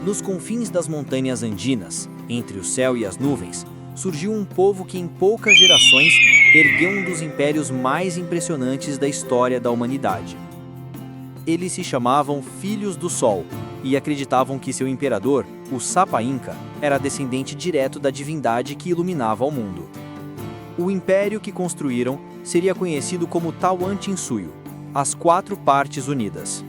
Nos confins das montanhas andinas, entre o céu e as nuvens, surgiu um povo que em poucas gerações ergueu um dos impérios mais impressionantes da história da humanidade. Eles se chamavam Filhos do Sol e acreditavam que seu imperador, o Sapa Inca, era descendente direto da divindade que iluminava o mundo. O império que construíram seria conhecido como Tawantinsuyo, as Quatro Partes Unidas.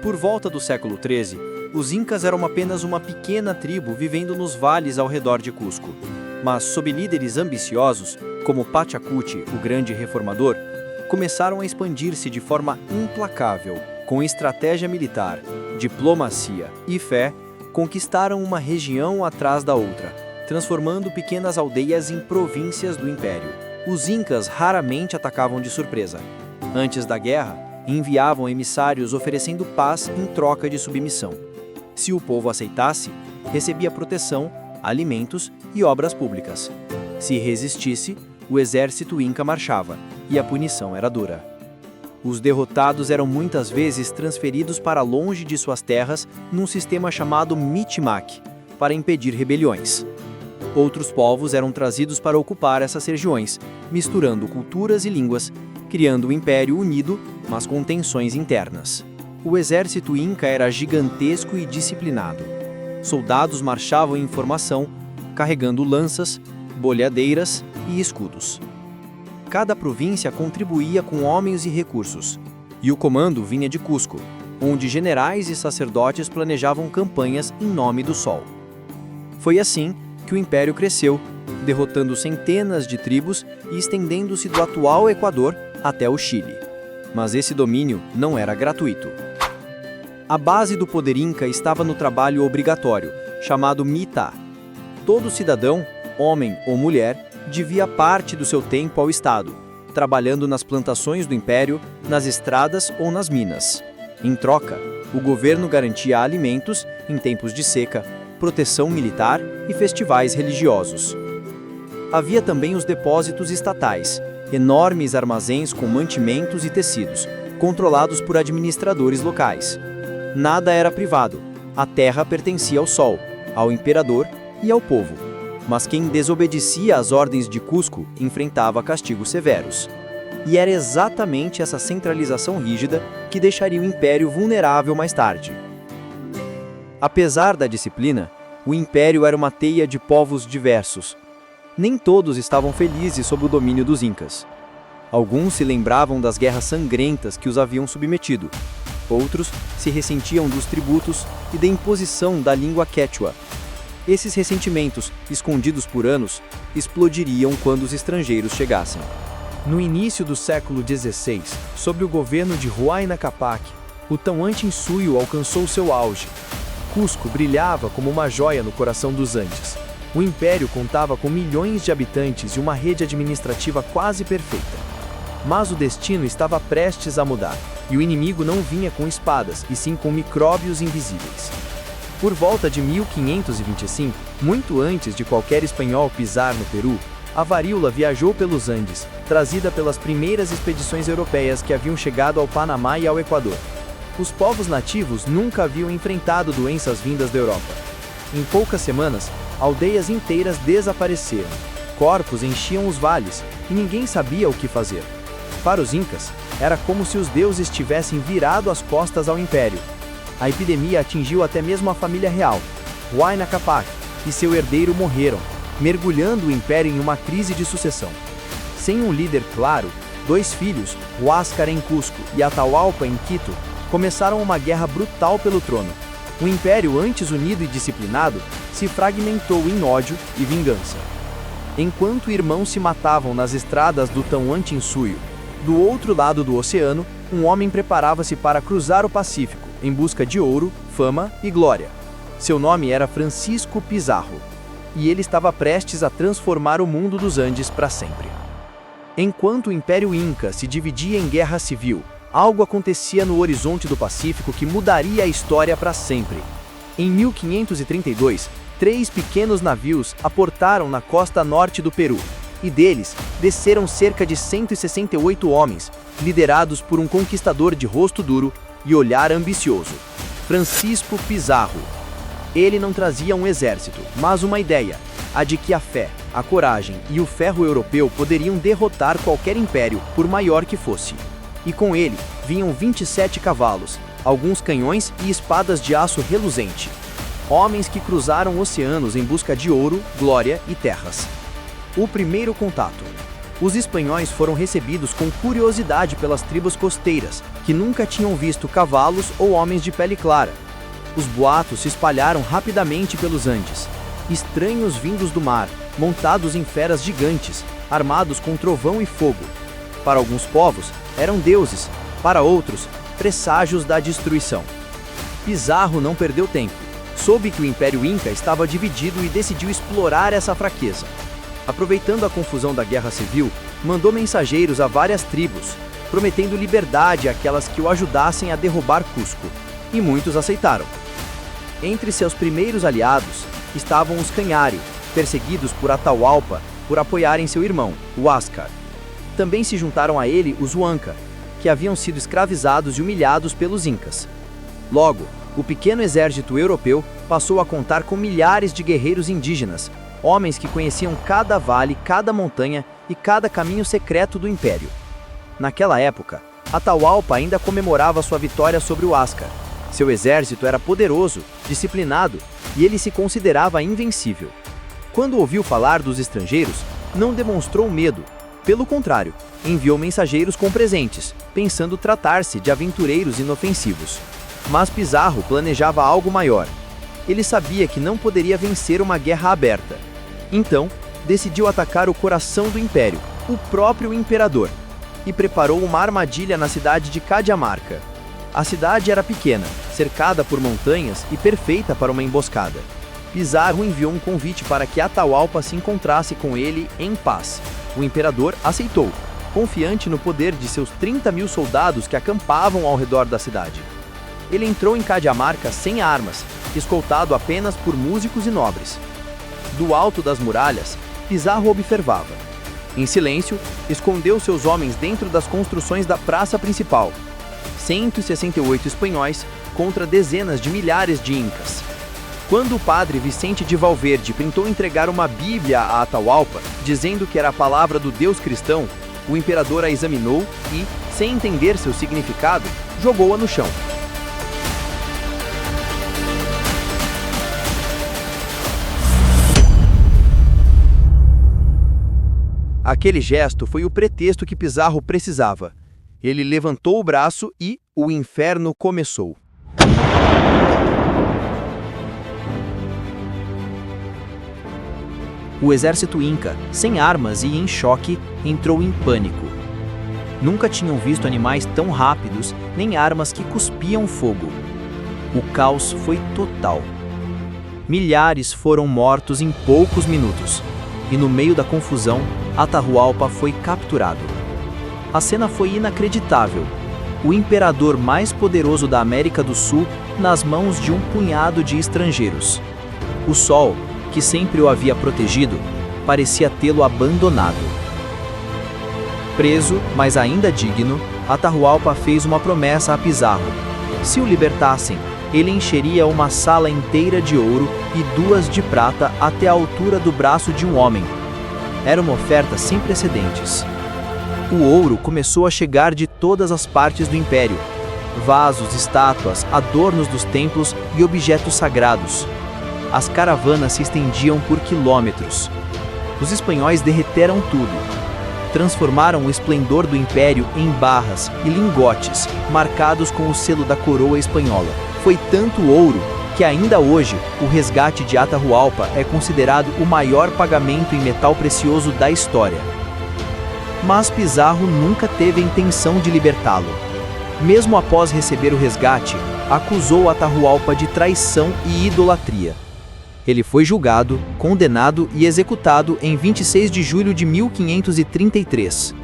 Por volta do século XIII, os Incas eram apenas uma pequena tribo vivendo nos vales ao redor de Cusco. Mas, sob líderes ambiciosos, como Pachacuti, o grande reformador, começaram a expandir-se de forma implacável. Com estratégia militar, diplomacia e fé, conquistaram uma região atrás da outra, transformando pequenas aldeias em províncias do império. Os Incas raramente atacavam de surpresa. Antes da guerra, enviavam emissários oferecendo paz em troca de submissão. Se o povo aceitasse, recebia proteção, alimentos e obras públicas. Se resistisse, o exército inca marchava, e a punição era dura. Os derrotados eram muitas vezes transferidos para longe de suas terras num sistema chamado Mitimac, para impedir rebeliões. Outros povos eram trazidos para ocupar essas regiões, misturando culturas e línguas, criando um império unido, mas com tensões internas. O exército inca era gigantesco e disciplinado. Soldados marchavam em formação, carregando lanças, boleadeiras e escudos. Cada província contribuía com homens e recursos, e o comando vinha de Cusco, onde generais e sacerdotes planejavam campanhas em nome do Sol. Foi assim que o império cresceu, derrotando centenas de tribos e estendendo-se do atual Equador até o Chile. Mas esse domínio não era gratuito. A base do poder inca estava no trabalho obrigatório, chamado Mita. Todo cidadão, homem ou mulher, devia parte do seu tempo ao Estado, trabalhando nas plantações do império, nas estradas ou nas minas. Em troca, o governo garantia alimentos em tempos de seca, proteção militar e festivais religiosos. Havia também os depósitos estatais, enormes armazéns com mantimentos e tecidos, controlados por administradores locais. Nada era privado, a terra pertencia ao Sol, ao imperador e ao povo. Mas quem desobedecia às ordens de Cusco enfrentava castigos severos. E era exatamente essa centralização rígida que deixaria o império vulnerável mais tarde. Apesar da disciplina, o império era uma teia de povos diversos. Nem todos estavam felizes sob o domínio dos Incas. Alguns se lembravam das guerras sangrentas que os haviam submetido. Outros se ressentiam dos tributos e da imposição da língua quechua. Esses ressentimentos, escondidos por anos, explodiriam quando os estrangeiros chegassem. No início do século XVI, sob o governo de Huayna Capac, o Tawantinsuyo alcançou seu auge. Cusco brilhava como uma joia no coração dos Andes. O império contava com milhões de habitantes e uma rede administrativa quase perfeita. Mas o destino estava prestes a mudar, e o inimigo não vinha com espadas, e sim com micróbios invisíveis. Por volta de 1525, muito antes de qualquer espanhol pisar no Peru, a varíola viajou pelos Andes, trazida pelas primeiras expedições europeias que haviam chegado ao Panamá e ao Equador. Os povos nativos nunca haviam enfrentado doenças vindas da Europa. Em poucas semanas, aldeias inteiras desapareceram. Corpos enchiam os vales, e ninguém sabia o que fazer. Para os Incas, era como se os deuses tivessem virado as costas ao império. A epidemia atingiu até mesmo a família real. Huayna Capac e seu herdeiro morreram, mergulhando o império em uma crise de sucessão. Sem um líder claro, dois filhos, Huáscar em Cusco e Atahualpa em Quito, começaram uma guerra brutal pelo trono. O império, antes unido e disciplinado, se fragmentou em ódio e vingança. Enquanto irmãos se matavam nas estradas do Tawantinsuyo, do outro lado do oceano, um homem preparava-se para cruzar o Pacífico, em busca de ouro, fama e glória. Seu nome era Francisco Pizarro, e ele estava prestes a transformar o mundo dos Andes para sempre. Enquanto o Império Inca se dividia em guerra civil, algo acontecia no horizonte do Pacífico que mudaria a história para sempre. Em 1532, 3 pequenos navios aportaram na costa norte do Peru, e deles desceram cerca de 168 homens, liderados por um conquistador de rosto duro e olhar ambicioso. Francisco Pizarro. Ele não trazia um exército, mas uma ideia, a de que a fé, a coragem e o ferro europeu poderiam derrotar qualquer império, por maior que fosse. E com ele vinham 27 cavalos, alguns canhões e espadas de aço reluzente. Homens que cruzaram oceanos em busca de ouro, glória e terras. O primeiro contato. Os espanhóis foram recebidos com curiosidade pelas tribos costeiras, que nunca tinham visto cavalos ou homens de pele clara. Os boatos se espalharam rapidamente pelos Andes. Estranhos vindos do mar, montados em feras gigantes, armados com trovão e fogo. Para alguns povos, eram deuses, para outros, presságios da destruição. Pizarro não perdeu tempo. Soube que o Império Inca estava dividido e decidiu explorar essa fraqueza. Aproveitando a confusão da Guerra Civil, mandou mensageiros a várias tribos, prometendo liberdade àquelas que o ajudassem a derrubar Cusco, e muitos aceitaram. Entre seus primeiros aliados estavam os Cañari, perseguidos por Atahualpa por apoiarem seu irmão, o Huáscar. Também se juntaram a ele os Huanca, que haviam sido escravizados e humilhados pelos Incas. Logo, o pequeno exército europeu passou a contar com milhares de guerreiros indígenas, homens que conheciam cada vale, cada montanha e cada caminho secreto do Império. Naquela época, Atahualpa ainda comemorava sua vitória sobre o Huáscar. Seu exército era poderoso, disciplinado e ele se considerava invencível. Quando ouviu falar dos estrangeiros, não demonstrou medo. Pelo contrário, enviou mensageiros com presentes, pensando tratar-se de aventureiros inofensivos. Mas Pizarro planejava algo maior. Ele sabia que não poderia vencer uma guerra aberta. Então, decidiu atacar o coração do império, o próprio imperador, e preparou uma armadilha na cidade de Cajamarca. A cidade era pequena, cercada por montanhas e perfeita para uma emboscada. Pizarro enviou um convite para que Atahualpa se encontrasse com ele em paz. O imperador aceitou, confiante no poder de seus 30.000 soldados que acampavam ao redor da cidade. Ele entrou em Cajamarca sem armas, escoltado apenas por músicos e nobres. Do alto das muralhas, Pizarro observava. Em silêncio, escondeu seus homens dentro das construções da praça principal. 168 espanhóis contra dezenas de milhares de incas. Quando o padre Vicente de Valverde tentou entregar uma Bíblia a Atahualpa, dizendo que era a palavra do Deus cristão, o imperador a examinou e, sem entender seu significado, jogou-a no chão. Aquele gesto foi o pretexto que Pizarro precisava. Ele levantou o braço e o inferno começou. O exército inca, sem armas e em choque, entrou em pânico. Nunca tinham visto animais tão rápidos, nem armas que cuspiam fogo. O caos foi total. Milhares foram mortos em poucos minutos, e no meio da confusão, Atahualpa foi capturado. A cena foi inacreditável. O imperador mais poderoso da América do Sul nas mãos de um punhado de estrangeiros. O sol, que sempre o havia protegido, parecia tê-lo abandonado. Preso, mas ainda digno, Atahualpa fez uma promessa a Pizarro. Se o libertassem, ele encheria uma sala inteira de ouro e 2 de prata até a altura do braço de um homem. Era uma oferta sem precedentes. O ouro começou a chegar de todas as partes do império. Vasos, estátuas, adornos dos templos e objetos sagrados. As caravanas se estendiam por quilômetros. Os espanhóis derreteram tudo. Transformaram o esplendor do império em barras e lingotes, marcados com o selo da coroa espanhola. Foi tanto ouro que ainda hoje o resgate de Atahualpa é considerado o maior pagamento em metal precioso da história. Mas Pizarro nunca teve a intenção de libertá-lo. Mesmo após receber o resgate, acusou Atahualpa de traição e idolatria. Ele foi julgado, condenado e executado em 26 de julho de 1533.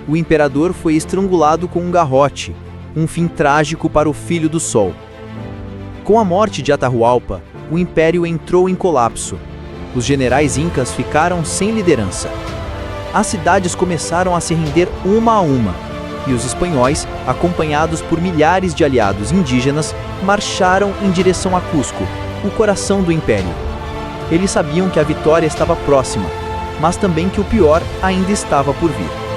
O imperador foi estrangulado com um garrote, um fim trágico para o Filho do Sol. Com a morte de Atahualpa, o império entrou em colapso. Os generais incas ficaram sem liderança. As cidades começaram a se render uma a uma. e os espanhóis, acompanhados por milhares de aliados indígenas, marcharam em direção a Cusco, o coração do império. Eles sabiam que a vitória estava próxima, mas também que o pior ainda estava por vir.